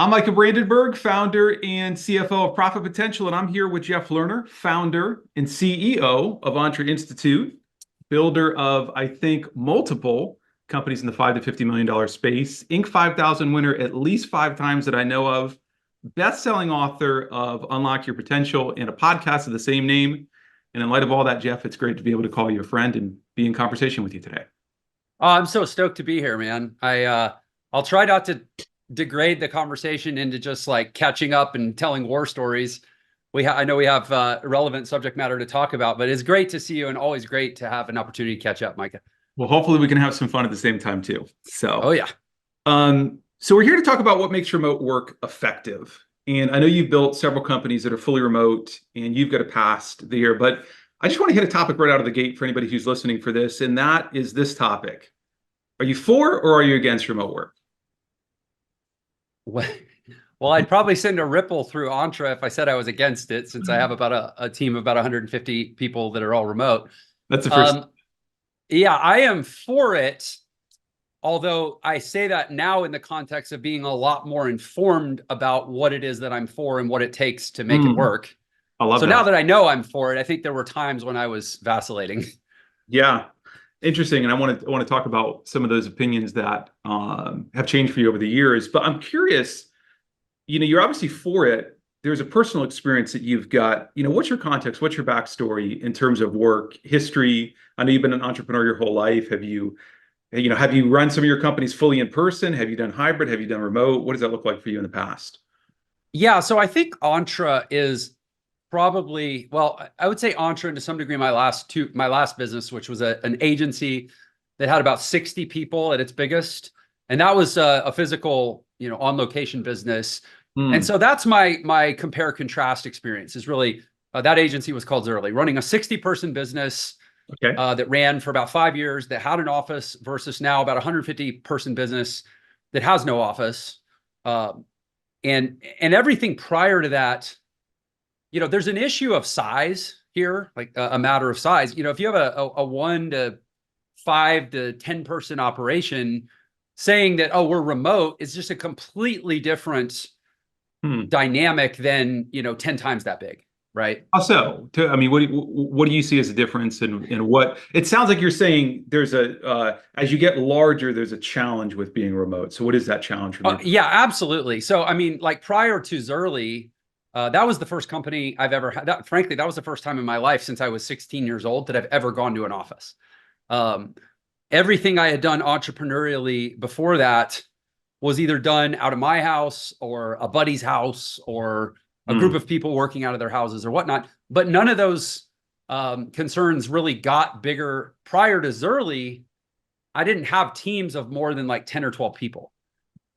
I'm Micah Brandenburg, founder and CFO of Profit Potential, and I'm here with Jeff Lerner, founder and CEO of Entre Institute, builder of, I think, multiple companies in the $5 to $50 million space, Inc. 5000 winner at least 5 times that I know of, best-selling author of Unlock Your Potential and a podcast of the same name. And in light of all that, Jeff, it's great to be able to call you a friend and be in conversation with you today. Oh, I'm so stoked to be here, man. I'll try not to degrade the conversation into just like catching up and telling war stories. I know we have relevant subject matter to talk about, but it's great to see you and always great to have an opportunity to catch up, Micah. Well, hopefully we can have some fun at the same time too. Oh yeah. So we're here to talk about what makes remote work effective. And I know you've built several companies that are fully remote and you've got a past there, but I just want to hit a topic right out of the gate for anybody who's listening for this, and that is this topic. Are you for or are you against remote work? Well, I'd probably send a ripple through Entre if I said I was against it, since I have about a team of about 150 people that are all remote. That's the first. Yeah, I am for it. Although I say that now in the context of being a lot more informed about what it is that I'm for and what it takes to make it work. I love so that. Now that I know I'm for it, I think there were times when I was vacillating. Yeah, interesting. And I want to talk about some of those opinions that have changed for you over the years. But I'm curious, you're obviously for it. There's a personal experience that you've got. What's your context? What's your backstory in terms of work history? I know you've been an entrepreneur your whole life. Have you run some of your companies fully in person? Have you done hybrid? Have you done remote? What does that look like for you in the past? Yeah, so I think Entre is probably, well, I would say Entre, and to some degree my last business, which was an agency that had about 60 people at its biggest, and that was a physical, on location business. And so that's my compare contrast experience. Is really that agency was called Zerly, running a 60-person business. Okay. That ran for about 5 years, that had an office, versus now about 150-person business that has no office. And everything prior to that, there's an issue of size here, like a matter of size. If you have a 1 to 5 to 10-person operation, saying that, oh, we're remote, is just a completely different dynamic than, 10 times that big. Right. Also, I mean, what do you see as a difference in what it sounds like you're saying? There's as you get larger, there's a challenge with being remote. So what is that challenge for you? Yeah, absolutely. So, I mean, like prior to Zerly, that was the first company I've ever had. Frankly, that was the first time in my life since I was 16 years old that I've ever gone to an office. Everything I had done entrepreneurially before that was either done out of my house or a buddy's house or a group of people working out of their houses or whatnot. But none of those concerns really got bigger. Prior to Zerly, I didn't have teams of more than like 10 or 12 people.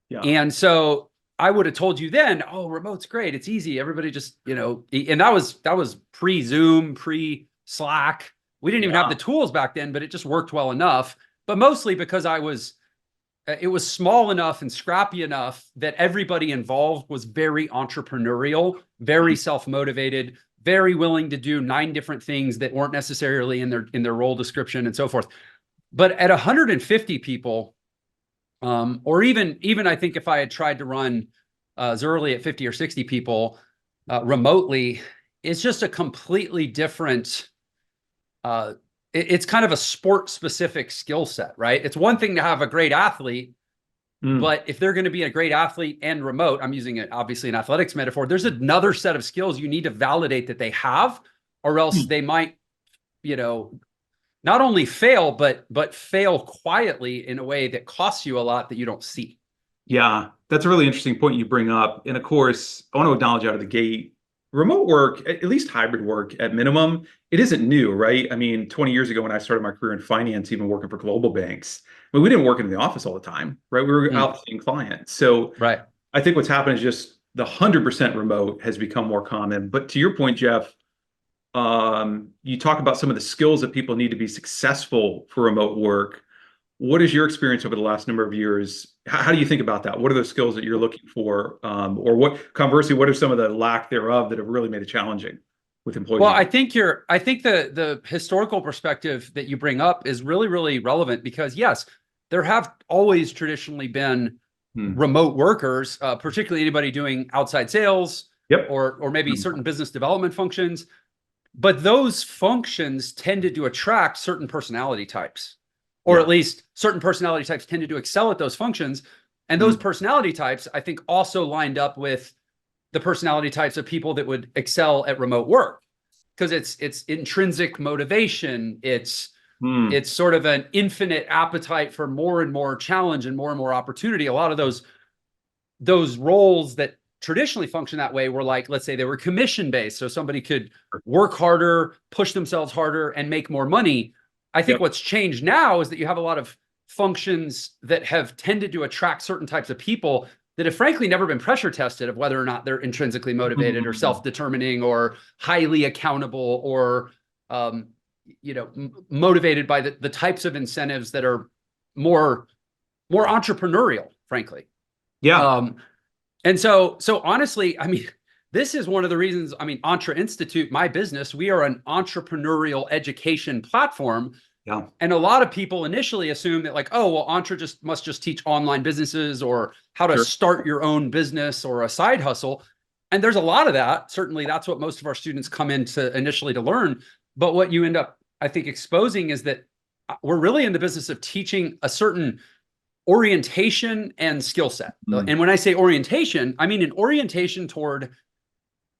Yeah. And so I would have told you then, oh, remote's great. It's easy. Everybody just, and that was pre-Zoom, pre-Slack. We didn't even have the tools back then, but it just worked well enough. But mostly because it was small enough and scrappy enough that everybody involved was very entrepreneurial, very self-motivated, very willing to do 9 different things that weren't necessarily in their role description and so forth. But at 150 people, or even I think if I had tried to run Zerly at 50 or 60 people remotely, it's just a completely different it's kind of a sport specific skill set, right? It's one thing to have a great athlete, but if they're going to be a great athlete and remote, I'm using it obviously an athletics metaphor, there's another set of skills you need to validate that they have, or else they might, not only fail, but fail quietly in a way that costs you a lot that you don't see. Yeah, that's a really interesting point you bring up. And of course, I want to acknowledge out of the gate, remote work, at least hybrid work at minimum, it isn't new, right? I mean, 20 years ago when I started my career in finance, even working for global banks, I mean, we didn't work in the office all the time, right? We were out seeing clients. So right. I think what's happened is just the 100% remote has become more common. But to your point, Jeff, you talk about some of the skills that people need to be successful for remote work. What is your experience over the last number of years? How do you think about that? What are the skills that you're looking for? Or conversely, what are some of the lack thereof that have really made it challenging with employees? Well, I think the historical perspective that you bring up is really, really relevant because yes, there have always traditionally been remote workers, particularly anybody doing outside sales, Yep. or maybe certain business development functions. But those functions tended to attract certain personality types, or at least certain personality types tended to excel at those functions. And those personality types, I think, also lined up with the personality types of people that would excel at remote work, because it's intrinsic motivation. It's sort of an infinite appetite for more and more challenge and more opportunity. A lot of those roles that traditionally function that way were like, let's say they were commission based, so somebody could work harder, push themselves harder, and make more money. I think what's changed now is that you have a lot of functions that have tended to attract certain types of people that have frankly never been pressure tested of whether or not they're intrinsically motivated or self-determining or highly accountable or motivated by the types of incentives that are more entrepreneurial, frankly. And so honestly, I mean, this is one of the reasons, I mean, Entre Institute, my business, we are an entrepreneurial education platform. And a lot of people initially assume that like, oh, well, Entre must just teach online businesses or how to start your own business or a side hustle. And there's a lot of that. Certainly that's what most of our students come in to initially to learn. But what you end up, I think, exposing is that we're really in the business of teaching a certain orientation and skill set. And when I say orientation, I mean an orientation toward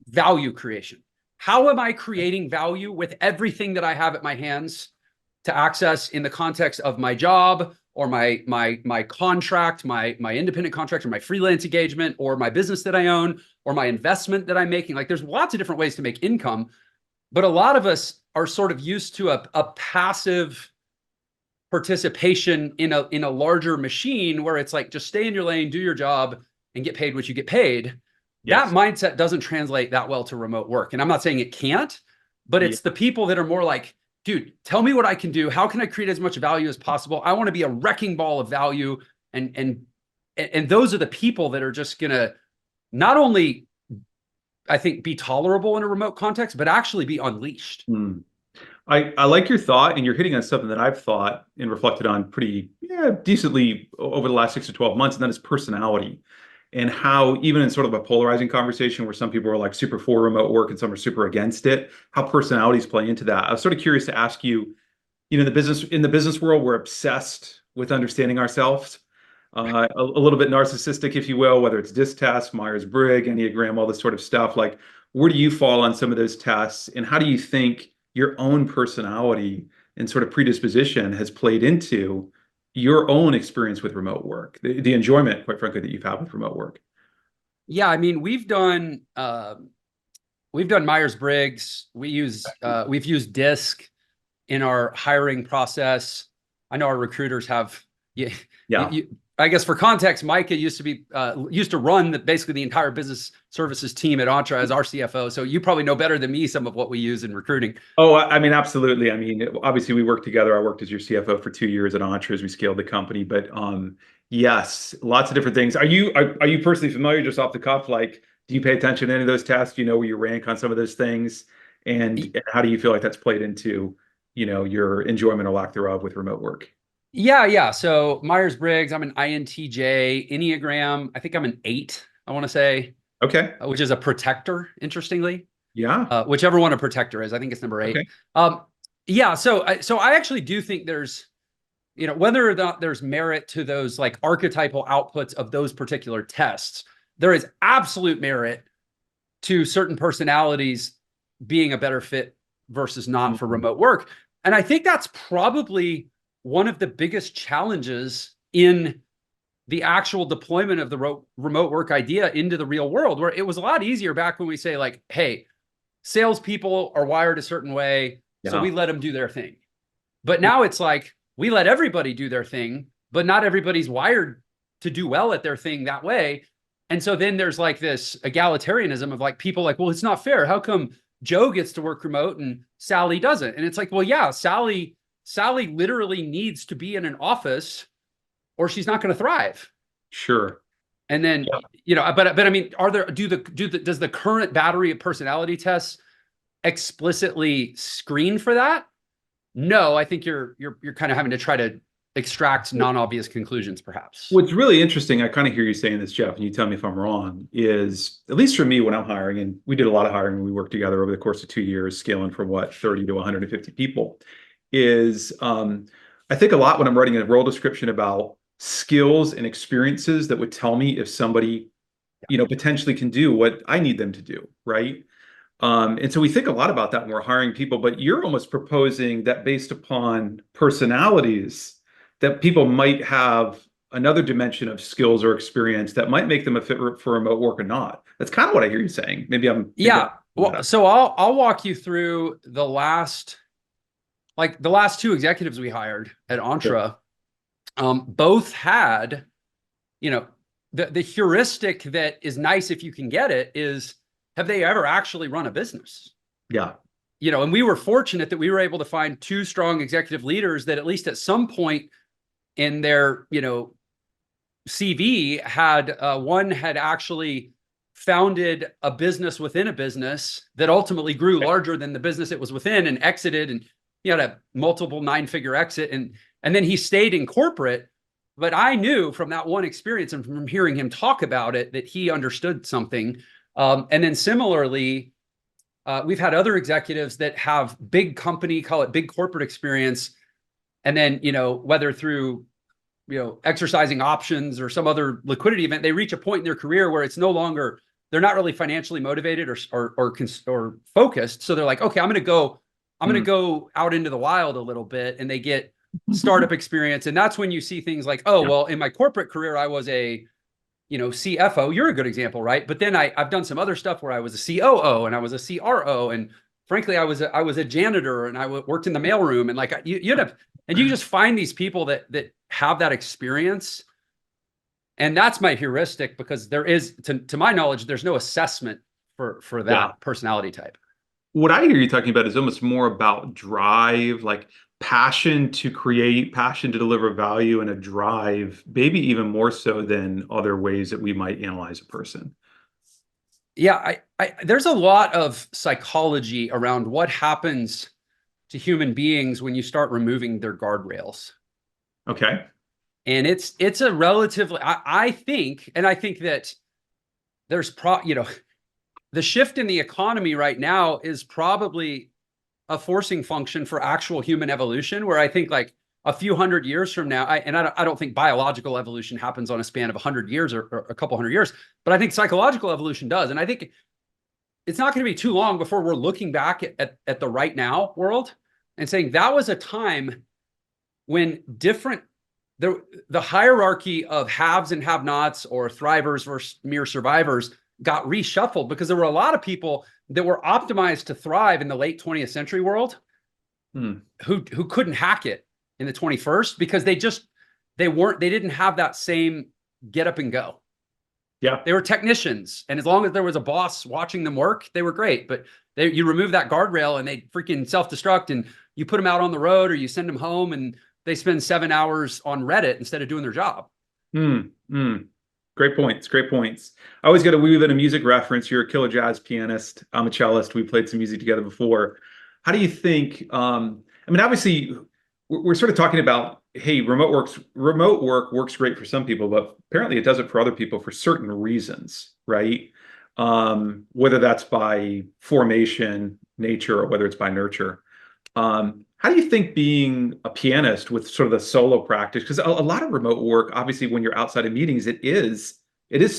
value creation. How am I creating value with everything that I have at my hands to access in the context of my job or my contract, my independent contract, or my freelance engagement, or my business that I own, or my investment that I'm making? Like, there's lots of different ways to make income, but a lot of us are sort of used to a passive participation in a larger machine where it's like, just stay in your lane, do your job, and get paid what you get paid. That mindset doesn't translate that well to remote work. And I'm not saying it can't, but it's the people that are more like, dude, tell me what I can do. How can I create as much value as possible? I want to be a wrecking ball of value. And those are the people that are just going to not only, I think, be tolerable in a remote context, but actually be unleashed. I like your thought, and you're hitting on something that I've thought and reflected on pretty decently over the last 6 to 12 months, and that is personality. And how, even in sort of a polarizing conversation where some people are like super for remote work and some are super against it, how personalities play into that. I was sort of curious to ask you, in the business world, we're obsessed with understanding ourselves, a little bit narcissistic, if you will, whether it's DISC test, Myers-Briggs, Enneagram, all this sort of stuff. Like, where do you fall on some of those tests, and how do you think your own personality and sort of predisposition has played into your own experience with remote work, the enjoyment, quite frankly, that you've had with remote work? Yeah, I mean, we've done Myers-Briggs. We've used DISC in our hiring process. I know our recruiters have. I guess for context, Micah used to run basically the entire business services team at Entre as our CFO. So you probably know better than me some of what we use in recruiting. Oh, I mean, absolutely. I mean, obviously we worked together. I worked as your CFO for 2 years at Entre as we scaled the company. But yes, lots of different things. Are you personally familiar, just off the cuff? Like, do you pay attention to any of those tests? Do you know where you rank on some of those things? And how do you feel like that's played into, your enjoyment or lack thereof with remote work? Yeah. So Myers-Briggs, I'm an INTJ. Enneagram, I think I'm an 8, I want to say. Okay. Which is a protector, interestingly. Yeah. Whichever one a protector is, I think it's number 8. Okay. So I actually do think there's, whether or not there's merit to those like archetypal outputs of those particular tests, there is absolute merit to certain personalities being a better fit versus not for remote work. And I think that's probably one of the biggest challenges in the actual deployment of the remote work idea into the real world, where it was a lot easier back when we say like, hey, salespeople are wired a certain way, so we let them do their thing. But now it's like, we let everybody do their thing, but not everybody's wired to do well at their thing that way. And so then there's like this egalitarianism of like people like, well, it's not fair. How come Joe gets to work remote and Sally doesn't? And it's like, well, yeah, Sally literally needs to be in an office or she's not going to thrive. Sure. And then, but I mean, does the current battery of personality tests explicitly screen for that? No, I think you're kind of having to try to extract non-obvious conclusions, perhaps. What's really interesting, I kind of hear you saying this, Jeff, and you tell me if I'm wrong, is at least for me when I'm hiring, and we did a lot of hiring when we worked together over the course of 2 years, scaling from 30 to 150 people, is I think a lot when I'm writing a role description about skills and experiences that would tell me if somebody, potentially can do what I need them to do, right? And so we think a lot about that when we're hiring people, but you're almost proposing that based upon personalities, that people might have another dimension of skills or experience that might make them a fit for remote work or not. That's kind of what I hear you saying. Maybe I'm Yeah. Well, so I'll walk you through the last two executives we hired at Entre. Sure. Both had, the heuristic that is nice if you can get it is, have they ever actually run a business? Yeah. And we were fortunate that we were able to find two strong executive leaders that at least at some point in their, CV had one had actually founded a business within a business that ultimately grew larger than the business it was within and exited, and he had a multiple 9-figure exit, and then he stayed in corporate. But I knew from that one experience and from hearing him talk about it that he understood something. And then similarly, we've had other executives that have big company, call it big corporate experience. And then, whether through, exercising options or some other liquidity event, they reach a point in their career where it's no longer, they're not really financially motivated or focused. So they're like, okay, I'm going to go out into the wild a little bit, and they get startup experience. And that's when you see things like, oh, well, in my corporate career, I was a, CFO. You're a good example, right? But then I've done some other stuff where I was a COO and I was a CRO, and frankly, I was a janitor, and I worked in the mailroom, and like you just find these people that have that experience, and that's my heuristic, because there is, to my knowledge, there's no assessment for that personality type. What I hear you talking about is almost more about drive, like passion to create, passion to deliver value, and a drive, maybe even more so than other ways that we might analyze a person. Yeah, there's a lot of psychology around what happens to human beings when you start removing their guardrails. Okay. And it's a relatively, I think that there's the shift in the economy right now is probably a forcing function for actual human evolution, where I think like a few hundred years from now, I don't think biological evolution happens on a span of 100 years or a couple hundred years, but I think psychological evolution does. And I think it's not going to be too long before we're looking back at the right now world and saying that was a time when the hierarchy of haves and have-nots, or thrivers versus mere survivors, got reshuffled, because there were a lot of people that were optimized to thrive in the late 20th century world who couldn't hack it in the 21st, because they didn't have that same get up and go. Yeah. They were technicians, and as long as there was a boss watching them work, they were great. But you remove that guardrail and they freaking self-destruct, and you put them out on the road, or you send them home, and they spend 7 hours on Reddit instead of doing their job. Great points. Great points. I always got to weave in a music reference. You're a killer jazz pianist. I'm a cellist. We played some music together before. How do you think, obviously we're sort of talking about, hey, remote work works great for some people, but apparently it doesn't for other people for certain reasons, right? Whether that's by formation, nature, or whether it's by nurture. How do you think being a pianist with sort of the solo practice, because a lot of remote work, obviously when you're outside of meetings, it is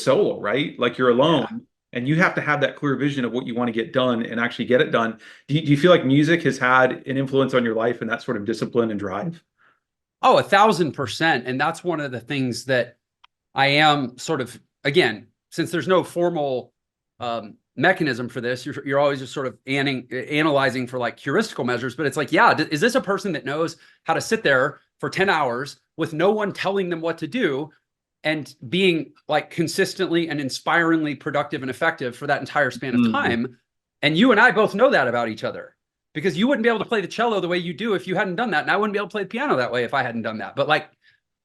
solo, right? Like you're alone, and you have to have that clear vision of what you want to get done and actually get it done. Do you feel like music has had an influence on your life and that sort of discipline and drive? Oh, 1,000%. And that's one of the things that I am sort of, again, since there's no formal mechanism for this, you're always just sort of analyzing for like heuristical measures. But it's like, is this a person that knows how to sit there for 10 hours with no one telling them what to do, and being like consistently and inspiringly productive and effective for that entire span of time? And you and I both know that about each other, because you wouldn't be able to play the cello the way you do if you hadn't done that, and I wouldn't be able to play the piano that way if I hadn't done that. But like,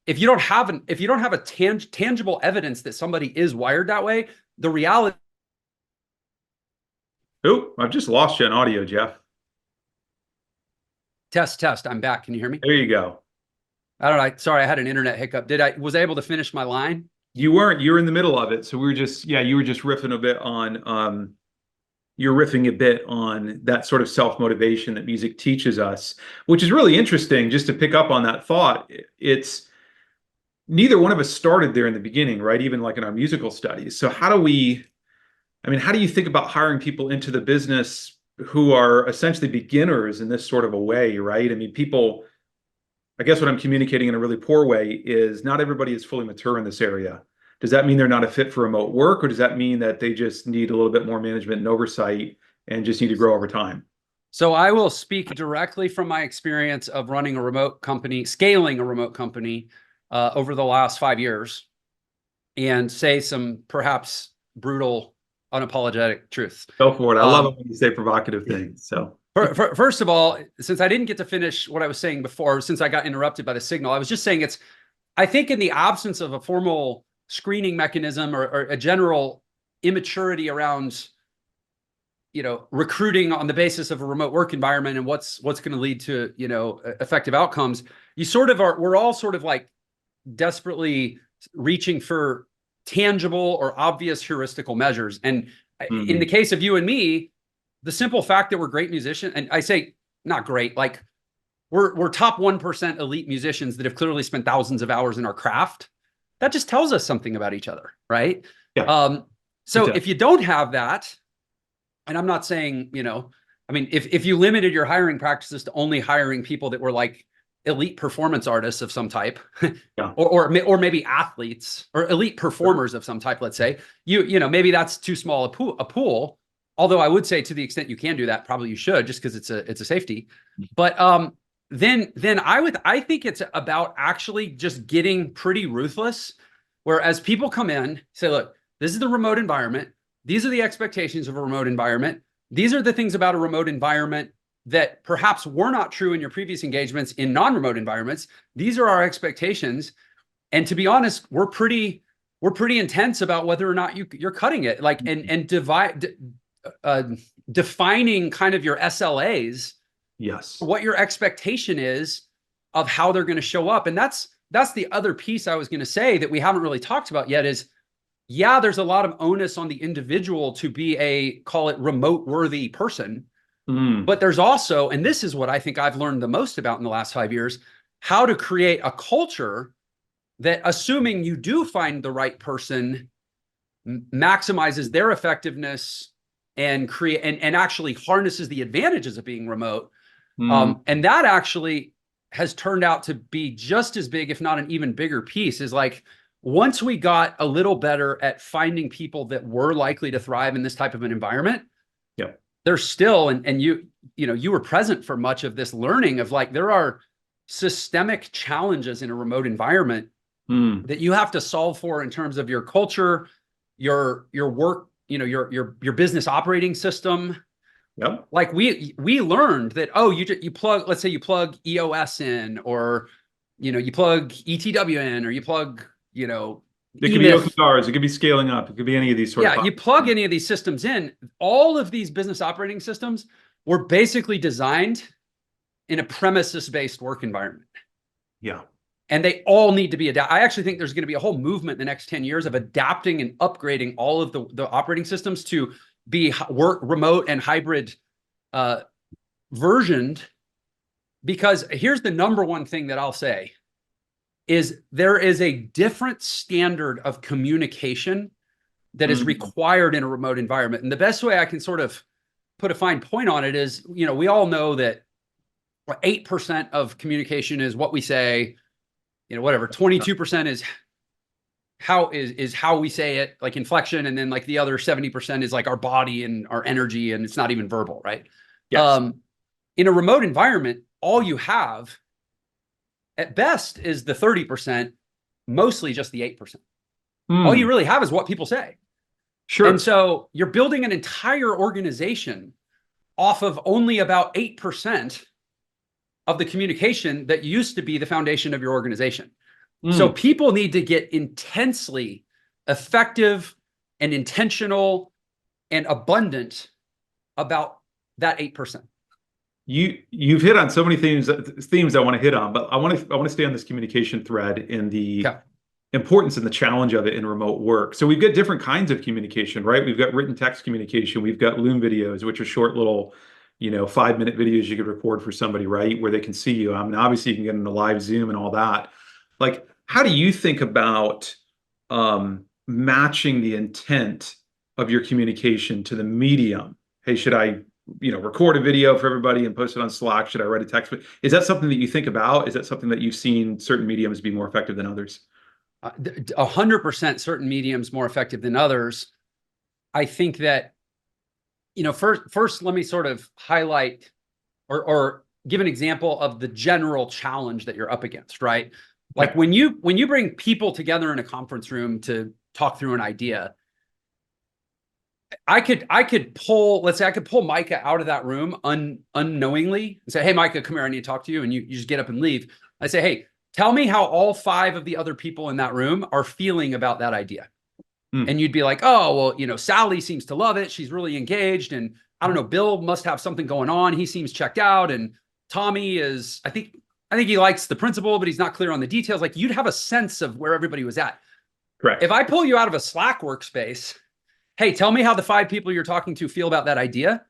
if you don't have a tangible evidence that somebody is wired that way, the reality. Oh, I've just lost you on audio, Jeff. Test. I'm back. Can you hear me? There you go. I don't know. Sorry, I had an internet hiccup. Was I able to finish my line? You weren't, you were in the middle of it. So we were just, yeah, you were just riffing a bit on, you're riffing a bit on that sort of self-motivation that music teaches us, which is really interesting. Just to pick up on that thought, it's neither one of us started there in the beginning, right? Even like in our musical studies. So how do we, I mean, how do you think about hiring people into the business who are essentially beginners in this sort of a way, right? I mean, people, I guess what I'm communicating in a really poor way is not everybody is fully mature in this area. Does that mean they're not a fit for remote work, or does that mean that they just need a little bit more management and oversight and just need to grow over time? So I will speak directly from my experience of running a remote company, scaling a remote company over the last 5 years, and say some perhaps brutal, unapologetic truth. Go for it. I love it when you say provocative things. So first of all, since I didn't get to finish what I was saying before, since I got interrupted by the signal, I was just saying I think in the absence of a formal screening mechanism or a general immaturity around, recruiting on the basis of a remote work environment and what's going to lead to, effective outcomes, we're all sort of like desperately reaching for tangible or obvious heuristical measures. And in the case of you and me, the simple fact that we're great musicians, and I say not great, like we're top 1% elite musicians that have clearly spent thousands of hours in our craft. That just tells us something about each other, right? yeah, So if you don't have that, and I'm not saying, I mean, if you limited your hiring practices to only hiring people that were like elite performance artists of some type, yeah, or maybe athletes or elite performers of some type, let's say, maybe that's too small a pool. Although I would say, to the extent you can do that, probably you should, just because it's a safety. But then I think it's about actually just getting pretty ruthless. Whereas people come in, say, look, this is the remote environment. These are the expectations of a remote environment. These are the things about a remote environment that perhaps were not true in your previous engagements in non-remote environments. These are our expectations. And to be honest, we're pretty intense about whether or not you're cutting it. Like, and defining kind of your SLAs, yes, what your expectation is of how they're going to show up. And that's the other piece I was going to say that we haven't really talked about yet is, yeah, there's a lot of onus on the individual to be a, call it, remote worthy person. But there's also, and this is what I think I've learned the most about in the last 5 years, how to create a culture that, assuming you do find the right person, maximizes their effectiveness and actually harnesses the advantages of being remote. And that actually has turned out to be just as big, if not an even bigger piece, is like, once we got a little better at finding people that were likely to thrive in this type of an environment, there's still, and you were present for much of this learning of, like, there are systemic challenges in a remote environment that you have to solve for in terms of your culture, your work, your business operating system. Yep. Like we learned that, you plug, let's say you plug EOS in, or, you plug ETW in, or you plug, It could be OKRs, it could be scaling up, it could be any of these sort of. Yeah, you plug any of these systems in. All of these business operating systems were basically designed in a premises-based work environment. Yeah. And they all need to be adapted. I actually think there's going to be a whole movement in the next 10 years of adapting and upgrading all of the operating systems to be work remote and hybrid versioned. Because here's the number one thing that I'll say is there is a different standard of communication that is required in a remote environment. And the best way I can sort of put a fine point on it is, we all know that 8% of communication is what we say, whatever, 22% is how we say it, like inflection. And then like the other 70% is like our body and our energy, and it's not even verbal, right? Yes. In a remote environment, all you have at best is the 30%, mostly just the 8%. All you really have is what people say. Sure. And so you're building an entire organization off of only about 8% of the communication that used to be the foundation of your organization. So people need to get intensely effective and intentional and abundant about that 8%. you've hit on so many themes I want to hit on, but I want to stay on this communication thread in the Okay. importance and the challenge of it in remote work. So we've got different kinds of communication, right? We've got written text communication, we've got Loom videos, which are short little, 5-minute videos you could record for somebody, right? Where they can see you. I mean, obviously you can get into live Zoom and all that. Like, how do you think about matching the intent of your communication to the medium? Hey, should I, record a video for everybody and post it on Slack? Should I write a text? Is that something that you think about? Is that something that you've seen certain mediums be more effective than others? 100% certain mediums more effective than others. I think that, first let me sort of highlight or give an example of the general challenge that you're up against, right? Like when you bring people together in a conference room to talk through an idea, I could pull, let's say I could pull Micah out of that room unknowingly and say, hey, Micah, come here, I need to talk to you. And you just get up and leave. I say, hey, tell me how all 5 of the other people in that room are feeling about that idea. And you'd be like, oh, well, Sally seems to love it. She's really engaged. And I don't know, Bill must have something going on. He seems checked out. And Tommy is, I think he likes the principle, but he's not clear on the details. Like, you'd have a sense of where everybody was at. Correct. If I pull you out of a Slack workspace, hey, tell me how the 5 people you're talking to feel about that idea.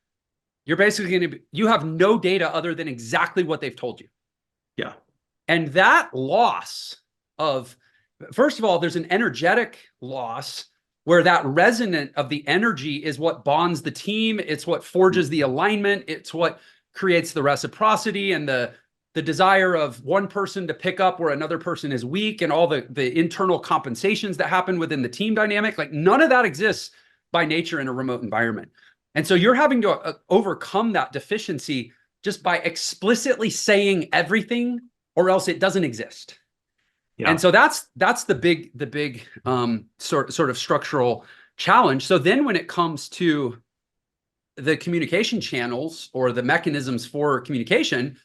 You're basically you have no data other than exactly what they've told you. Yeah. And that loss of, first of all, there's an energetic loss where that resonant of the energy is what bonds the team. It's what forges the alignment. It's what creates the reciprocity and the desire of one person to pick up where another person is weak, and all the internal compensations that happen within the team dynamic. Like, none of that exists by nature in a remote environment. And so you're having to overcome that deficiency just by explicitly saying everything, or else it doesn't exist. Yeah. And so that's the big sort of structural challenge. So then when it comes to the communication channels or the mechanisms for communication,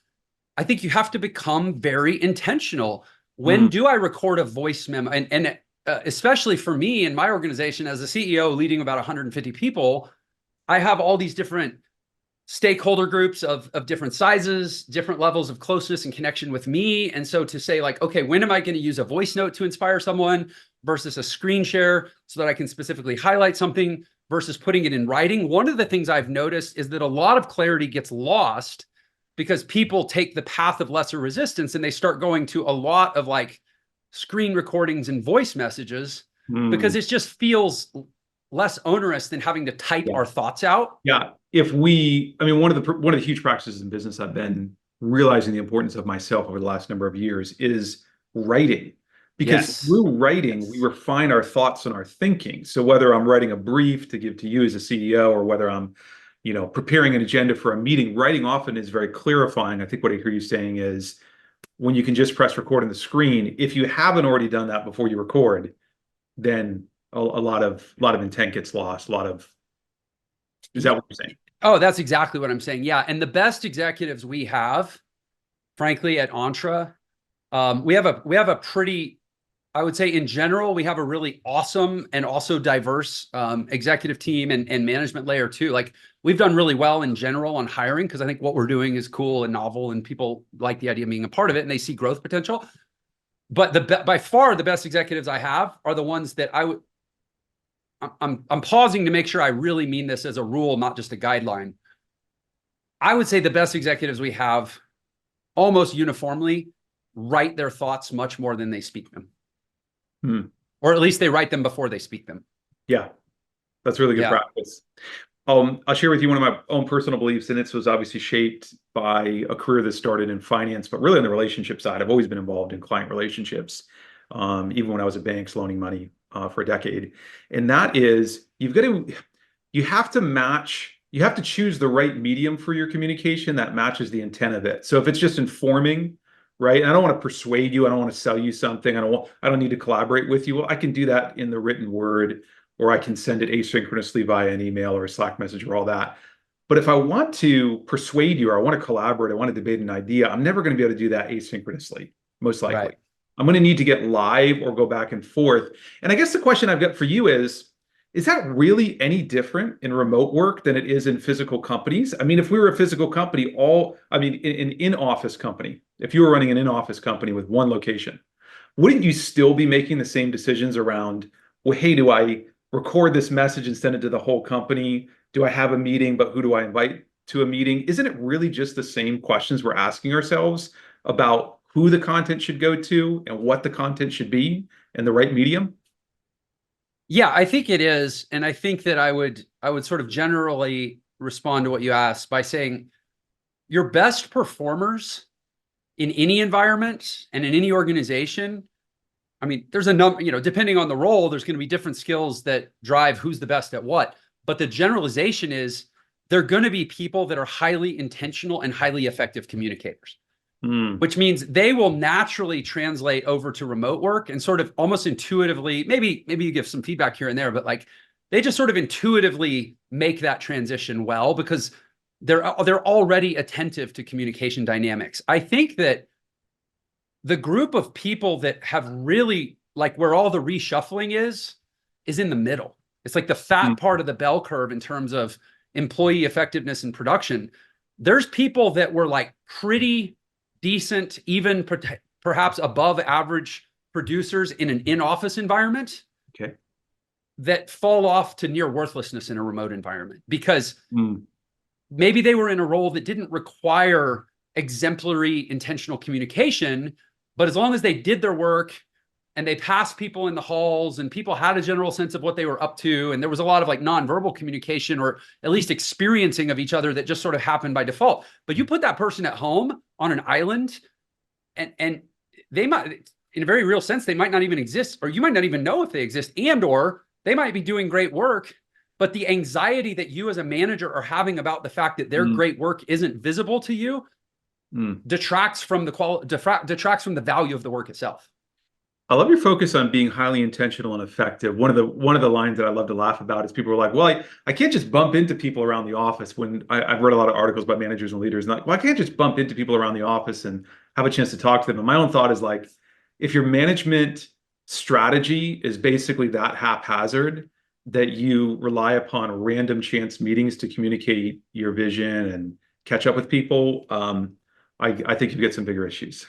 I think you have to become very intentional. When do I record a voice memo? And especially for me in my organization as a CEO leading about 150 people, I have all these different stakeholder groups of different sizes, different levels of closeness and connection with me. And so to say, like, okay, when am I going to use a voice note to inspire someone versus a screen share so that I can specifically highlight something versus putting it in writing? One of the things I've noticed is that a lot of clarity gets lost because people take the path of lesser resistance and they start going to a lot of like screen recordings and voice messages because it just feels less onerous than having to type our thoughts out. Yeah. One of the huge practices in business I've been realizing the importance of myself over the last number of years is writing. Because through writing, we refine our thoughts and our thinking. So whether I'm writing a brief to give to you as a CEO, or whether I'm, preparing an agenda for a meeting, writing often is very clarifying. I think what I hear you saying is, when you can just press record on the screen, if you haven't already done that before you record, then a lot of intent gets lost. Is that what you're saying? Oh, that's exactly what I'm saying. Yeah. And the best executives we have, frankly, at Entre, we have a pretty, I would say in general, we have a really awesome and also diverse executive team and management layer too. Like, we've done really well in general on hiring because I think what we're doing is cool and novel and people like the idea of being a part of it and they see growth potential. But by far the best executives I have are the ones that I'm pausing to make sure I really mean this as a rule, not just a guideline. I would say the best executives we have almost uniformly write their thoughts much more than they speak them. Or at least they write them before they speak them. Yeah, that's really good practice. I'll share with you one of my own personal beliefs, and this was obviously shaped by a career that started in finance, but really on the relationship side. I've always been involved in client relationships, even when I was at banks loaning money for a decade. And that is, you have to choose the right medium for your communication that matches the intent of it. So if it's just informing, right? And I don't want to persuade you. I don't want to sell you something. I don't need to collaborate with you. Well, I can do that in the written word, or I can send it asynchronously via an email or a Slack message or all that. But if I want to persuade you, or I want to collaborate, I want to debate an idea, I'm never going to be able to do that asynchronously, most likely. Right. I'm going to need to get live or go back and forth. And I guess the question I've got for you is, Is that really any different in remote work than it is in physical companies? I mean, if we were a physical company, an in-office company, if you were running an in-office company with one location, wouldn't you still be making the same decisions around, well, hey, do I record this message and send it to the whole company? Do I have a meeting, but who do I invite to a meeting? Isn't it really just the same questions we're asking ourselves about who the content should go to and what the content should be and the right medium? Yeah, I think it is. And I think that I would sort of generally respond to what you asked by saying your best performers in any environment and in any organization. I mean, there's a number, depending on the role, there's going to be different skills that drive who's the best at what. But the generalization is they're going to be people that are highly intentional and highly effective communicators, which means they will naturally translate over to remote work and sort of almost intuitively, maybe you give some feedback here and there, but like they just sort of intuitively make that transition well because they're already attentive to communication dynamics. I think that the group of people that have really, like, where all the reshuffling is in the middle. It's like the fat part of the bell curve in terms of employee effectiveness and production. There's people that were like pretty decent, even perhaps above average producers in an in-office environment. Okay. That fall off to near worthlessness in a remote environment because maybe they were in a role that didn't require exemplary intentional communication, but as long as they did their work and they passed people in the halls and people had a general sense of what they were up to, and there was a lot of like nonverbal communication or at least experiencing of each other that just sort of happened by default. But you put that person at home on an island and they might, in a very real sense, they might not even exist, or you might not even know if they exist, and or they might be doing great work, but the anxiety that you as a manager are having about the fact that their great work isn't visible to you detracts from the quality, detracts from the value of the work itself. I love your focus on being highly intentional and effective. One of the lines that I love to laugh about is people are like, well, I can't just bump into people around the office. When I've read a lot of articles about managers and leaders, and like, well, I can't just bump into people around the office and have a chance to talk to them. And my own thought is like, if your management strategy is basically that haphazard, that you rely upon random chance meetings to communicate your vision and catch up with people, I think you get some bigger issues.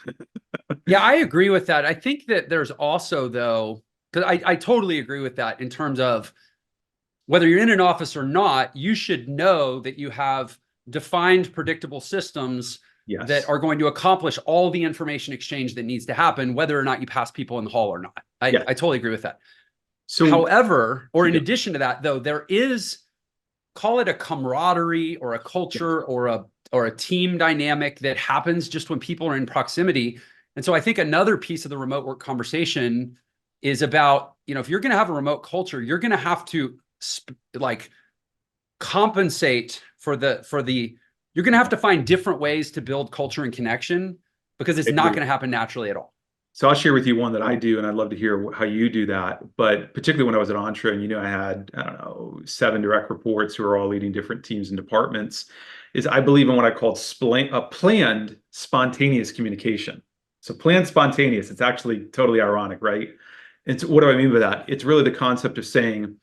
Yeah, I agree with that. I think that there's also, though, because I totally agree with that in terms of whether you're in an office or not, you should know that you have defined, predictable systems that are going to accomplish all the information exchange that needs to happen, whether or not you pass people in the hall or not. I totally agree with that. So, however, or in addition to that, though, there is, call it a camaraderie or a culture or a team dynamic that happens just when people are in proximity. And so I think another piece of the remote work conversation is about, if you're going to have a remote culture, you're going to have to compensate for you're going to have to find different ways to build culture and connection because it's not going to happen naturally at all. So I'll share with you one that I do, and I'd love to hear how you do that. But particularly when I was at Entre, and I had, I don't know, 7 direct reports who are all leading different teams and departments, is I believe in what I call planned spontaneous communication. So planned spontaneous, it's actually totally ironic, right? And so what do I mean by that? It's really the concept of saying,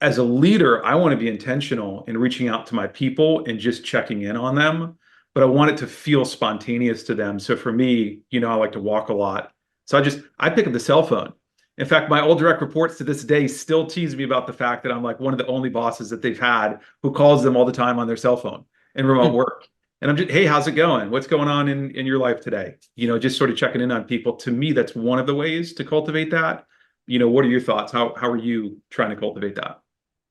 as a leader, I want to be intentional in reaching out to my people and just checking in on them, but I want it to feel spontaneous to them. So for me, I like to walk a lot. So I pick up the cell phone. In fact, my old direct reports to this day still tease me about the fact that I'm like one of the only bosses that they've had who calls them all the time on their cell phone in remote work. And I'm just, hey, how's it going? What's going on in your life today? Just sort of checking in on people. To me, that's one of the ways to cultivate that. What are your thoughts? How are you trying to cultivate that?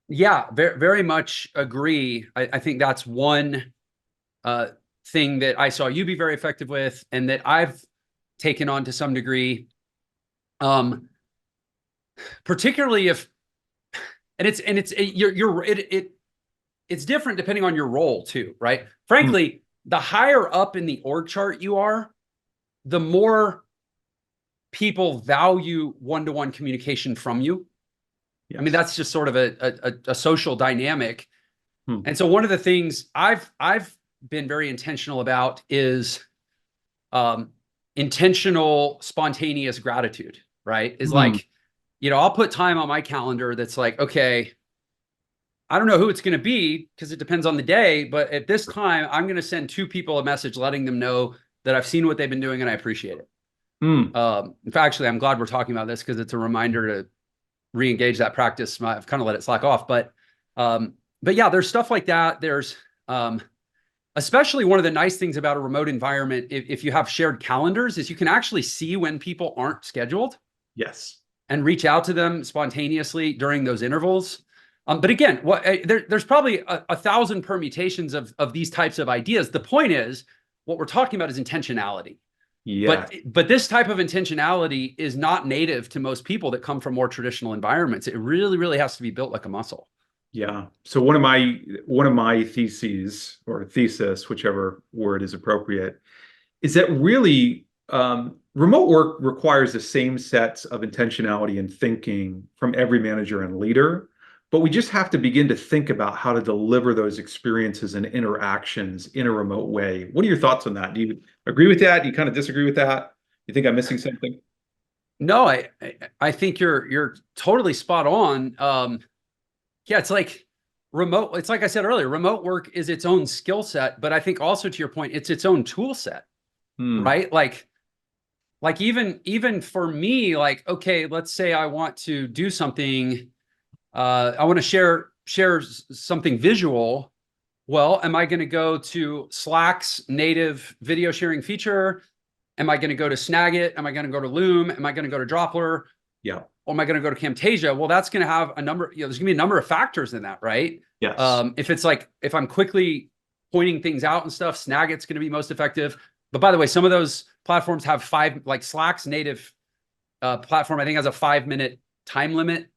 Yeah, very, very much agree. I think that's one thing that I saw you be very effective with, and that I've taken on to some degree. Particularly if, it's different depending on your role too, right? Frankly, the higher up in the org chart you are, the more people value one-to-one communication from you. Yes. I mean, that's just sort of a social dynamic. And so one of the things I've been very intentional about is intentional, spontaneous gratitude, right? Is like, I'll put time on my calendar that's like, okay, I don't know who it's going to be because it depends on the day, but at this time, I'm going to send 2 people a message letting them know that I've seen what they've been doing and I appreciate it. In fact, actually, I'm glad we're talking about this because it's a reminder to re-engage that practice. I've kind of let it slack off, but yeah, there's stuff like that. There's especially one of the nice things about a remote environment, if you have shared calendars, is you can actually see when people aren't scheduled. Yes. And reach out to them spontaneously during those intervals. But again, there's probably a 1,000 permutations of these types of ideas. The point is, what we're talking about is intentionality. Yeah. But this type of intentionality is not native to most people that come from more traditional environments. It really, really has to be built like a muscle. Yeah. So one of my theses or thesis, whichever word is appropriate, is that really remote work requires the same sets of intentionality and thinking from every manager and leader, but we just have to begin to think about how to deliver those experiences and interactions in a remote way. What are your thoughts on that? Do you agree with that? Do you kind of disagree with that? You think I'm missing something? No, I think you're totally spot on. Yeah, it's like remote. It's like I said earlier, remote work is its own skill set, but I think also to your point, it's its own tool set, right? Like even for me, like, okay, let's say I want to do something, I want to share something visual. Well, am I going to go to Slack's native video sharing feature? Am I going to go to Snagit? Am I going to go to Loom? Am I going to go to Droppler? Yeah. Or am I going to go to Camtasia? Well, that's going to have a number, there's going to be a number of factors in that, right? Yes. If it's like, if I'm quickly pointing things out and stuff, Snagit's going to be most effective. But by the way, some of those platforms have like Slack's native platform, I think has a 5-minute time limit.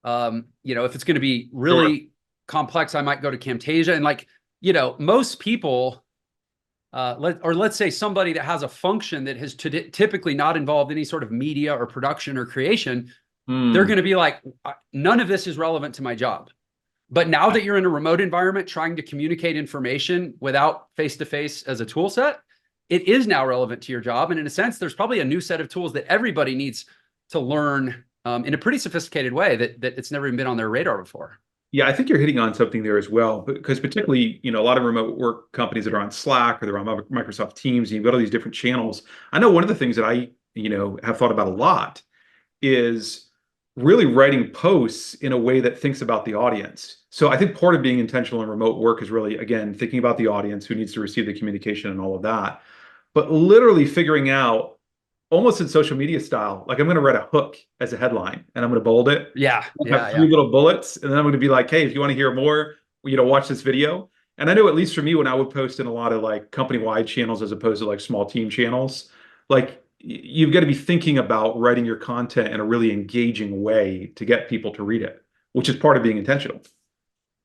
If it's going to be really complex, I might go to Camtasia. And like, most people, let's say somebody that has a function that has typically not involved any sort of media or production or creation, they're going to be like, none of this is relevant to my job. But now that you're in a remote environment trying to communicate information without face-to-face as a tool set, it is now relevant to your job. And in a sense, there's probably a new set of tools that everybody needs to learn in a pretty sophisticated way that it's never even been on their radar before. Yeah, I think you're hitting on something there as well, because particularly, a lot of remote work companies that are on Slack or they're on Microsoft Teams, and you've got all these different channels. I know one of the things that I, have thought about a lot is really writing posts in a way that thinks about the audience. So I think part of being intentional in remote work is really, again, thinking about the audience who needs to receive the communication and all of that, but literally figuring out almost in social media style, like I'm going to write a hook as a headline and I'm going to bold it. Yeah. Have 3 little bullets. And then I'm going to be like, hey, if you want to hear more, watch this video. And I know at least for me, when I would post in a lot of like company-wide channels, as opposed to like small team channels, like you've got to be thinking about writing your content in a really engaging way to get people to read it, which is part of being intentional.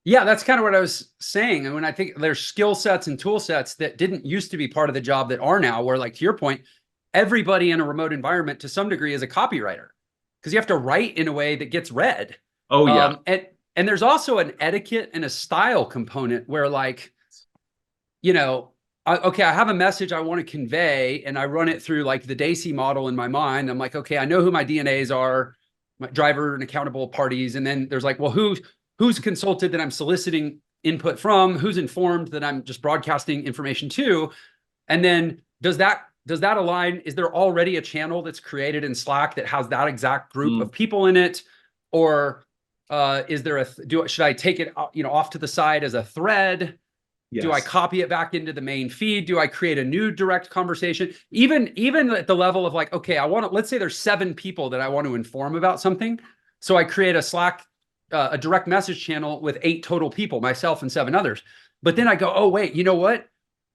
Yeah, that's kind of what I was saying. And when I think there's skill sets and tool sets that didn't used to be part of the job that are now, where like to your point, everybody in a remote environment to some degree is a copywriter because you have to write in a way that gets read. Oh yeah. And there's also an etiquette and a style component where like, okay, I have a message I want to convey and I run it through like the DAISY model in my mind. I'm like, okay, I know who my DNAs are, my driver and accountable parties. And then there's like, well, who's consulted that I'm soliciting input from, who's informed that I'm just broadcasting information to. And then does that align? Is there already a channel that's created in Slack that has that exact group of people in it? Or is there should I take it, off to the side as a thread? Yes. Do I copy it back into the main feed? Do I create a new direct conversation? Even at the level of like, okay, let's say there's 7 people that I want to inform about something. So I create a Slack, a direct message channel with 8 total people, myself and 7 others. But then I go, oh, wait, you know what?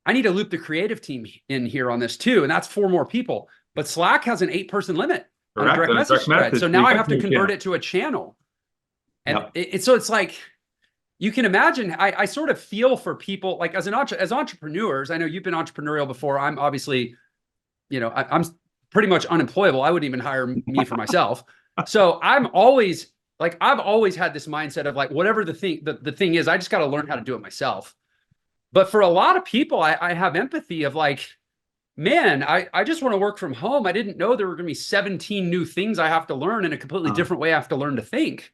I need to loop the creative team in here on this too. And that's 4 more people. But Slack has an 8-person limit on a direct message thread. So now I have to convert it to a channel. And so it's like, you can imagine, I sort of feel for people like as entrepreneurs. I know you've been entrepreneurial before. I'm obviously, I'm pretty much unemployable. I wouldn't even hire me for myself. So I've always had this mindset of like, whatever the thing is, I just got to learn how to do it myself. But for a lot of people, I have empathy of like, man, I just want to work from home. I didn't know there were going to be 17 new things I have to learn in a completely different way I have to learn to think.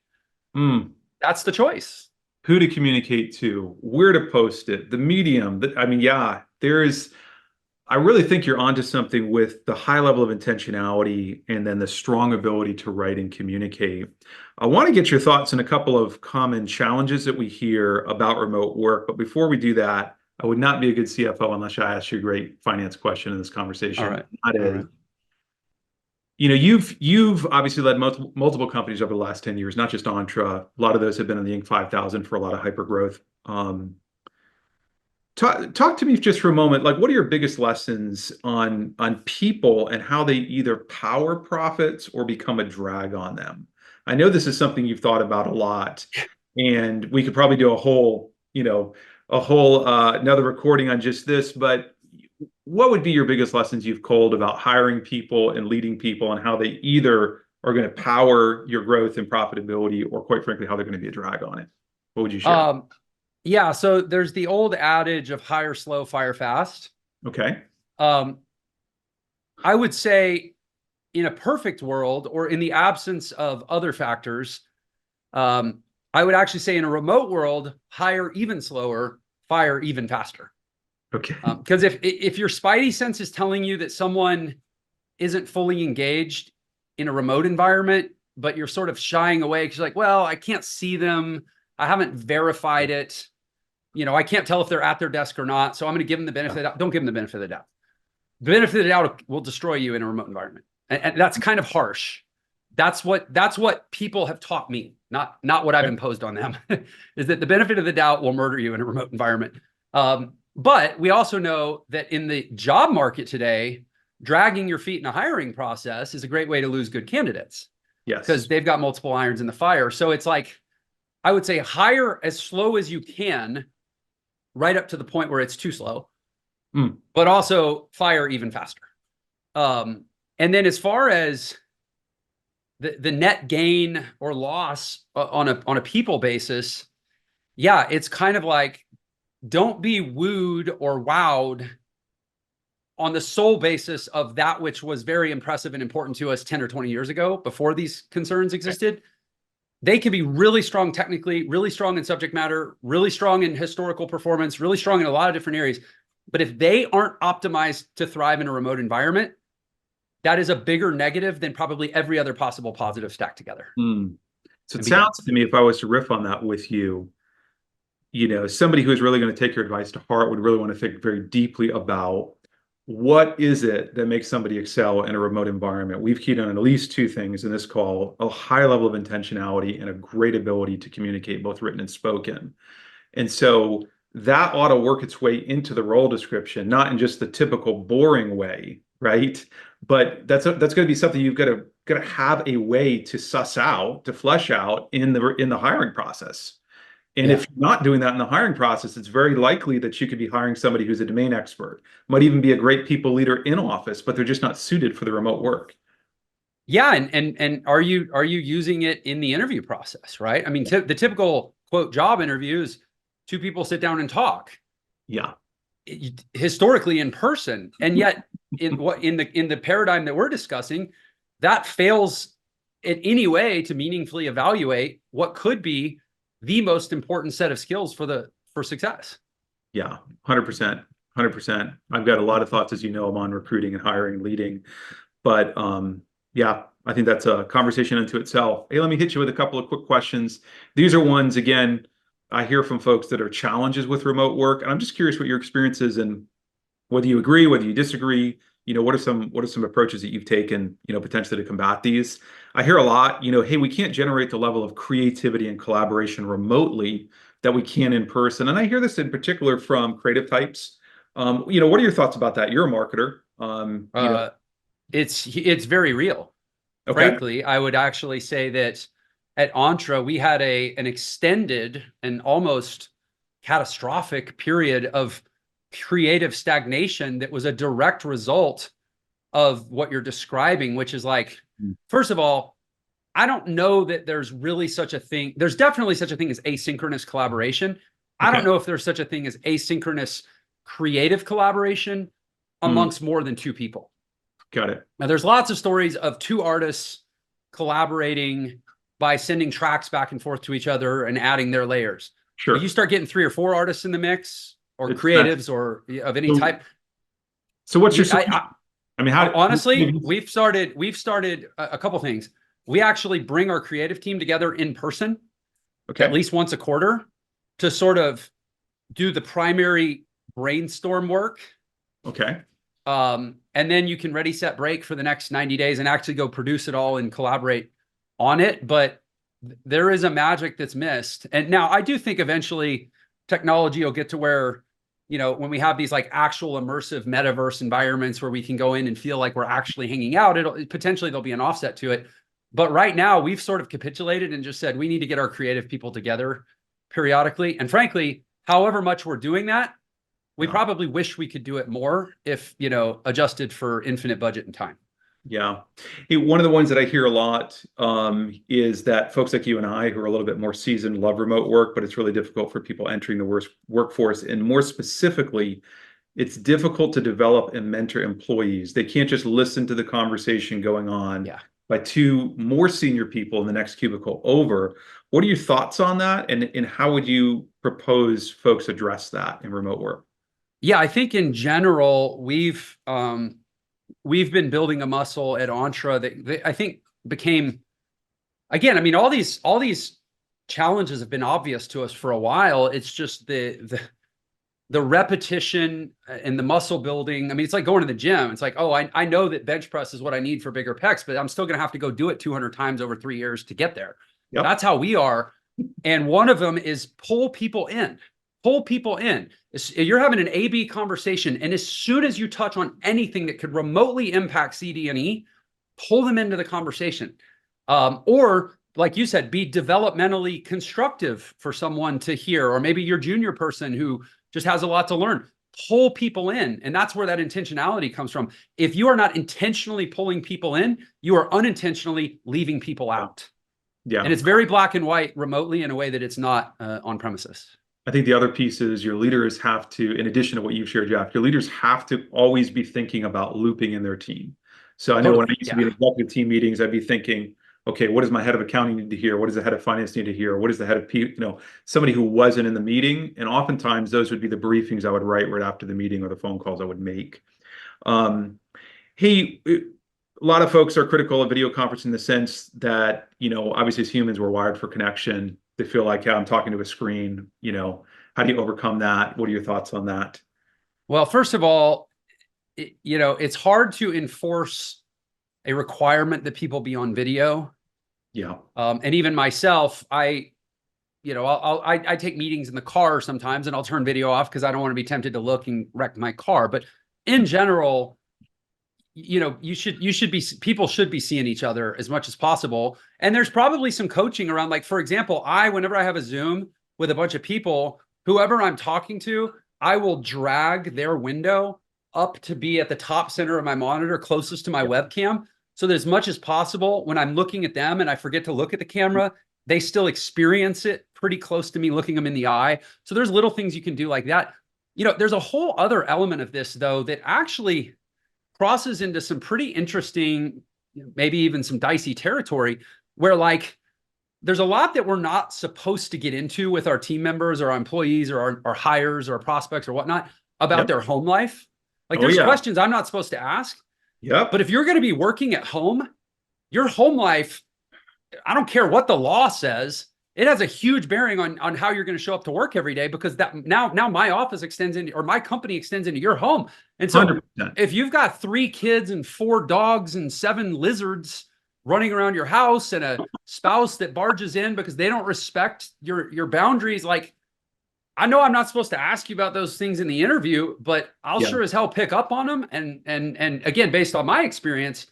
Mm. That's the choice. Who to communicate to, where to post it, the medium. I mean, yeah, I really think you're onto something with the high level of intentionality and then the strong ability to write and communicate. I want to get your thoughts on a couple of common challenges that we hear about remote work. But before we do that, I would not be a good CFO unless I asked you a great finance question in this conversation. All right. That All is, right. you've obviously led multiple companies over the last 10 years, not just Entra. A lot of those have been in the Inc. 5000 for a lot of hyper growth. Talk to me just for a moment. Like, what are your biggest lessons on people and how they either power profits or become a drag on them? I know this is something you've thought about a lot, and we could probably do a whole another recording on just this. But what would be your biggest lessons you've culled about hiring people and leading people and how they either are going to power your growth and profitability, or quite frankly, how they're going to be a drag on it? What would you share? Yeah, so there's the old adage of hire slow, fire fast. Okay. I would say in a perfect world, or in the absence of other factors, I would actually say in a remote world, hire even slower, fire even faster. Okay. Because if your spidey sense is telling you that someone isn't fully engaged in a remote environment, but you're sort of shying away because you're like, well, I can't see them. I haven't verified it. I can't tell if they're at their desk or not. So I'm going to give them the benefit of the doubt. Don't give them the benefit of the doubt. The benefit of the doubt will destroy you in a remote environment. And that's kind of harsh. That's what people have taught me, not what I've imposed on them, is that the benefit of the doubt will murder you in a remote environment. But we also know that in the job market today, dragging your feet in a hiring process is a great way to lose good candidates. Yes. Because they've got multiple irons in the fire. So it's like, I would say hire as slow as you can, right up to the point where it's too slow, but also fire even faster. And then as far as the net gain or loss on a people basis, yeah, it's kind of like, don't be wooed or wowed on the sole basis of that which was very impressive and important to us 10 or 20 years ago, before these concerns existed. Okay. They can be really strong technically, really strong in subject matter, really strong in historical performance, really strong in a lot of different areas. But if they aren't optimized to thrive in a remote environment, that is a bigger negative than probably every other possible positive stacked together. So it sounds to me, if I was to riff on that with you, somebody who is really going to take your advice to heart would really want to think very deeply about what is it that makes somebody excel in a remote environment. We've keyed on at least two things in this call: a high level of intentionality and a great ability to communicate, both written and spoken. And so that ought to work its way into the role description, not in just the typical boring way, right? But that's going to be something you've got to have a way to suss out, to flesh out in the hiring process. And if you're not doing that in the hiring process, it's very likely that you could be hiring somebody who's a domain expert, might even be a great people leader in office, but they're just not suited for the remote work. Yeah, and are you using it in the interview process, right? I mean, the typical quote job interview is two people sit down and talk. Yeah. Historically in person, and yet in the paradigm that we're discussing, that fails in any way to meaningfully evaluate what could be the most important set of skills for success. Yeah, 100%. 100%. I've got a lot of thoughts, as you know, I'm on recruiting and hiring and leading. But yeah, I think that's a conversation unto itself. Hey, let me hit you with a couple of quick questions. These are ones, again, I hear from folks that are challenges with remote work. And I'm just curious what your experience is and whether you agree, whether you disagree. What are some approaches that you've taken, potentially to combat these? I hear a lot, hey, we can't generate the level of creativity and collaboration remotely that we can in person. And I hear this in particular from creative types. What are your thoughts about that? You're a marketer. It's very real. Okay. Frankly, I would actually say that at Entra, we had an extended and almost catastrophic period of creative stagnation that was a direct result of what you're describing, which is like, first of all, I don't know that there's really such a thing. There's definitely such a thing as asynchronous collaboration. Okay. I don't know if there's such a thing as asynchronous creative collaboration. amongst more than two people. Got it. Now, there's lots of stories of two artists collaborating by sending tracks back and forth to each other and adding their layers. Sure. But you start getting 3 or 4 artists in the mix, or It's creatives, or of any type. So what's your solution? I mean, honestly, we've started a couple things. We actually bring our creative team together in person, at least once a quarter, to sort of do the primary brainstorm work. Okay. And then you can ready, set, break for the next 90 days and actually go produce it all and collaborate on it. But there is a magic that's missed. And now I do think eventually technology will get to where, you know, when we have these like actual immersive metaverse environments where we can go in and feel like we're actually hanging out, potentially there'll be an offset to it. But right now we've sort of capitulated and just said, we need to get our creative people together periodically. And frankly, however much we're doing that, we probably wish we could do it more if, you know, adjusted for infinite budget and time. Yeah. Hey, one of the ones that I hear a lot is that folks like you and I, who are a little bit more seasoned, love remote work, but it's really difficult for people entering the workforce. And more specifically, it's difficult to develop and mentor employees. They can't just listen to the conversation going on by 2 more senior people in the next cubicle over. What are your thoughts on that? And how would you propose folks address that in remote work? Yeah, I think in general, we've been building a muscle at Entre that I think became, again, I mean, all these challenges have been obvious to us for a while. It's just the repetition and the muscle building. I mean, it's like going to the gym. It's like, oh, I know that bench press is what I need for bigger pecs, but I'm still going to have to go do it 200 times over 3 years to get there. Yep. That's how we are. And one of them is pull people in. Pull people in. You're having an A/B conversation, and as soon as you touch on anything that could remotely impact CD&E, pull them into the conversation. Or, like you said, be developmentally constructive for someone to hear, or maybe your junior person who just has a lot to learn. Pull people in, and that's where that intentionality comes from. If you are not intentionally pulling people in, you are unintentionally leaving people out. Yeah, and it's very black and white remotely in a way that it's not on premises. I think the other piece is your leaders have to, in addition to what you've shared, Jeff, your leaders have to always be thinking about looping in their team. So I know when I used to be in executive team meetings, I'd be thinking, okay, what does my head of accounting need to hear? What does the head of finance need to hear? What does the head of, somebody who wasn't in the meeting? And oftentimes those would be the briefings I would write right after the meeting or the phone calls I would make. Hey, a lot of folks are critical of video conference in the sense that, obviously as humans, we're wired for connection. They feel like, yeah, I'm talking to a screen. How do you overcome that? What are your thoughts on that? Well, first of all, it's hard to enforce a requirement that people be on video. Yeah. And even myself, I take meetings in the car sometimes, and I'll turn video off because I don't want to be tempted to look and wreck my car. But in general, people should be seeing each other as much as possible. And there's probably some coaching around, like, for example, whenever I have a Zoom with a bunch of people, whoever I'm talking to, I will drag their window up to be at the top center of my monitor, closest to my webcam. So that as much as possible, when I'm looking at them and I forget to look at the camera, they still experience it pretty close to me, looking them in the eye. So there's little things you can do like that. There's a whole other element of this, though, that actually crosses into some pretty interesting, maybe even some dicey territory, where there's a lot that we're not supposed to get into with our team members or our employees or our hires or our prospects or whatnot about their home life. There's questions I'm not supposed to ask. Yeah. But if you're going to be working at home, your home life, I don't care what the law says, it has a huge bearing on how you're going to show up to work every day, because that now my office extends into, or my company extends into your home. And so 100%. If you've got 3 kids and 4 dogs and 7 lizards running around your house and a spouse that barges in because they don't respect your boundaries, I know I'm not supposed to ask you about those things in the interview, but I'll sure as hell pick up on them. And again, based on my experience,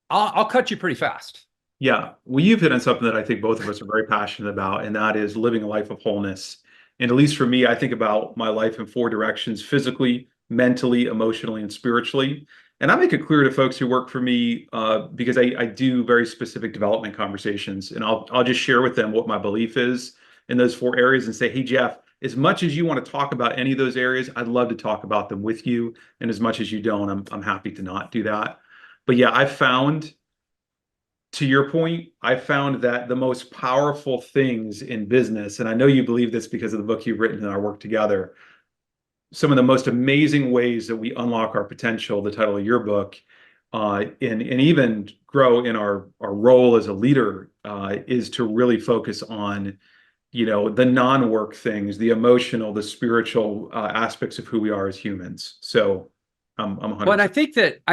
I'll cut you pretty fast. Yeah. Well, you've hit on something that I think both of us are very passionate about, and that is living a life of wholeness. And at least for me, I think about my life in 4 directions: physically, mentally, emotionally, and spiritually. And I make it clear to folks who work for me, because I do very specific development conversations, and I'll just share with them what my belief is in those 4 areas and say, hey, Jeff, as much as you want to talk about any of those areas, I'd love to talk about them with you. And as much as you don't, I'm happy to not do that. But yeah, I found, to your point, I found that the most powerful things in business, and I know you believe this because of the book you've written and our work together, some of the most amazing ways that we unlock our potential, the title of your book, and even grow in our role as a leader, is to really focus on, the non-work things, the emotional, the spiritual aspects of who we are as humans. So I'm 100%. Well, and I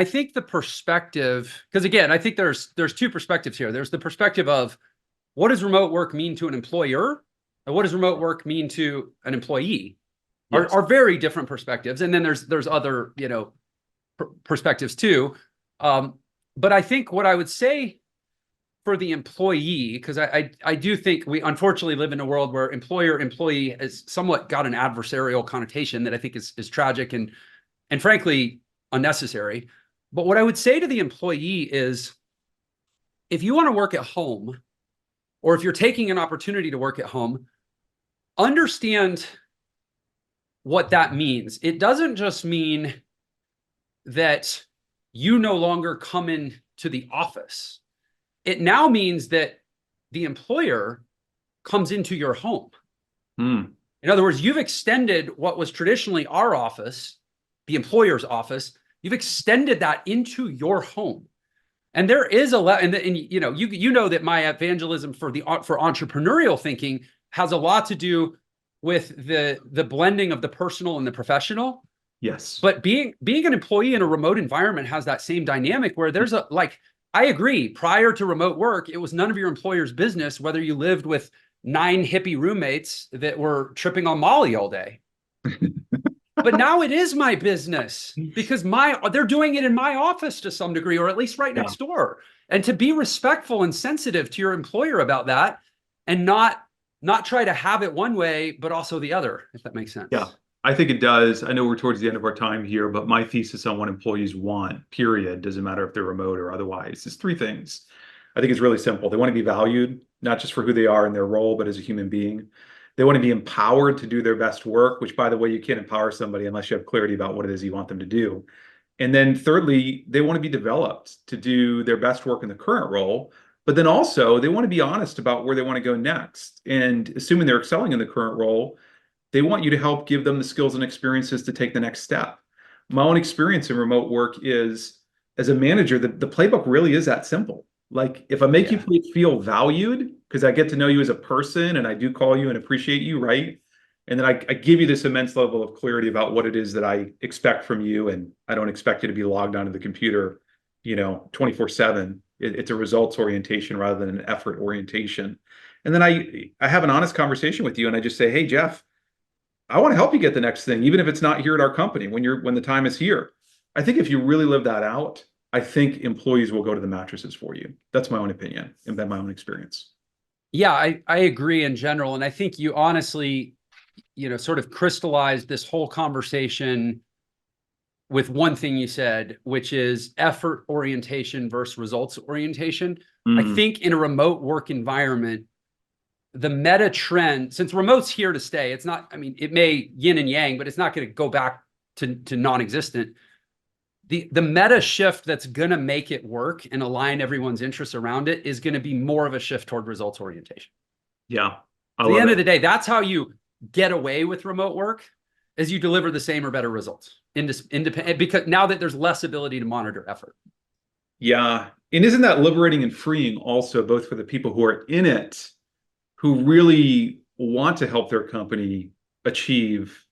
think the perspective, because again, I think there's two perspectives here. There's the perspective of what does remote work mean to an employer, and what does remote work mean to an employee? Yes. Are very different perspectives, and then there's other perspectives too. But I think what I would say for the employee, because I do think we unfortunately live in a world where employer-employee has somewhat got an adversarial connotation that I think is tragic and frankly unnecessary. But what I would say to the employee is, if you want to work at home, or if you're taking an opportunity to work at home, understand what that means. It doesn't just mean that you no longer come into the office. It now means that the employer comes into your home. In other words, you've extended what was traditionally our office, the employer's office, you've extended that into your home. And there is you know that my evangelism for entrepreneurial thinking has a lot to do with the blending of the personal and the professional. Yes. But being an employee in a remote environment has that same dynamic where there's I agree, prior to remote work, it was none of your employer's business whether you lived with 9 hippie roommates that were tripping on Molly all day. But now it is my business because they're doing it in my office to some degree, or at least right next door. And to be respectful and sensitive to your employer about that, and not try to have it one way, but also the other, if that makes sense. Yeah, I think it does. I know we're towards the end of our time here, but my thesis on what employees want, period, doesn't matter if they're remote or otherwise, is 3 things. I think it's really simple. They want to be valued, not just for who they are in their role, but as a human being. They want to be empowered to do their best work, which, by the way, you can't empower somebody unless you have clarity about what it is you want them to do. And then thirdly, they want to be developed to do their best work in the current role, but then also they want to be honest about where they want to go next. And assuming they're excelling in the current role, they want you to help give them the skills and experiences to take the next step. My own experience in remote work is, as a manager, the playbook really is that simple. Like, if I make you feel valued, because I get to know you as a person and I do call you and appreciate you, right? And then I give you this immense level of clarity about what it is that I expect from you. And I don't expect you to be logged onto the computer, 24/7. It's a results orientation rather than an effort orientation. And then I have an honest conversation with you and I just say, hey, Jeff, I want to help you get the next thing, even if it's not here at our company when the time is here. I think if you really live that out, I think employees will go to the mattresses for you. That's my own opinion and been my own experience. Yeah, I agree in general. And I think you honestly, sort of crystallized this whole conversation with one thing you said, which is effort orientation versus results orientation. I think in a remote work environment, the meta trend, since remote's here to stay, it's not, it may yin and yang, but it's not going to go back to non-existent. The meta shift that's going to make it work and align everyone's interests around it is going to be more of a shift toward results orientation. Yeah. At the end of the day, that's how you get away with remote work, is you deliver the same or better results independent, because now that there's less ability to monitor effort. Yeah. And isn't that liberating and freeing also, both for the people who are in it, who really want to help their company achieve,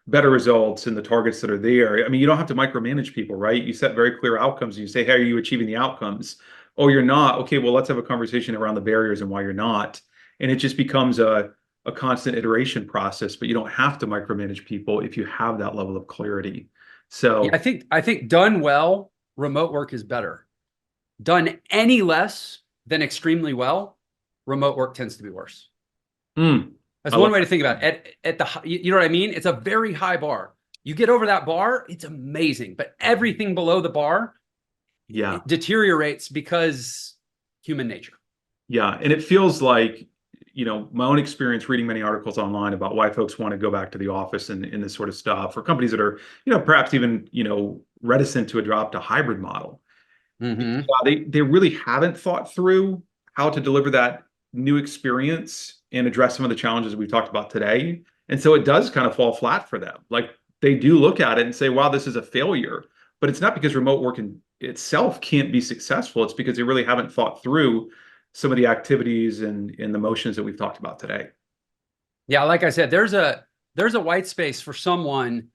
better results and the targets that are there. You don't have to micromanage people, right? You set very clear outcomes and you say, hey, are you achieving the outcomes? Oh, you're not. Okay, well, let's have a conversation around the barriers and why you're not. And it just becomes a constant iteration process, but you don't have to micromanage people if you have that level of clarity. So yeah, I think done well, remote work is better. Done any less than extremely well, remote work tends to be worse. That's one way to think about it. At the, you know what I mean? It's a very high bar. You get over that bar, it's amazing. But everything below the bar, it deteriorates because human nature. Yeah. And it feels like, my own experience reading many articles online about why folks want to go back to the office and this sort of stuff, or companies that are, perhaps even, reticent to adopt a hybrid model. Mm-hmm. They really haven't thought through how to deliver that new experience and address some of the challenges we've talked about today. And so it does kind of fall flat for them. Like, they do look at it and say, wow, this is a failure. But it's not because remote work in itself can't be successful. It's because they really haven't thought through some of the activities and the motions that we've talked about today. Yeah, like I said, there's a white space for someone.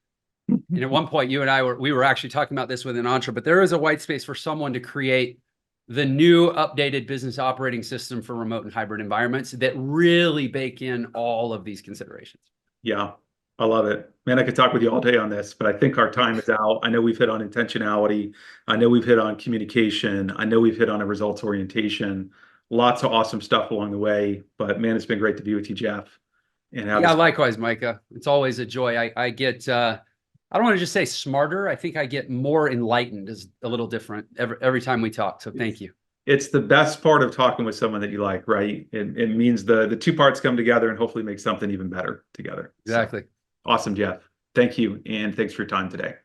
And at one point, you and I were actually talking about this within Entre, but there is a white space for someone to create the new updated business operating system for remote and hybrid environments that really bake in all of these considerations. Yeah, I love it. Man, I could talk with you all day on this, but I think our time is out. I know we've hit on intentionality. I know we've hit on communication. I know we've hit on a results orientation. Lots of awesome stuff along the way. But man, it's been great to be with you, Jeff. And have Yeah, likewise, Micah. It's always a joy. I get, I don't want to just say smarter. I think I get more enlightened, is a little different every time we talk. So thank you. It's the best part of talking with someone that you like, right? It means the two parts come together and hopefully make something even better together. Exactly. So, awesome, Jeff. Thank you. And thanks for your time today.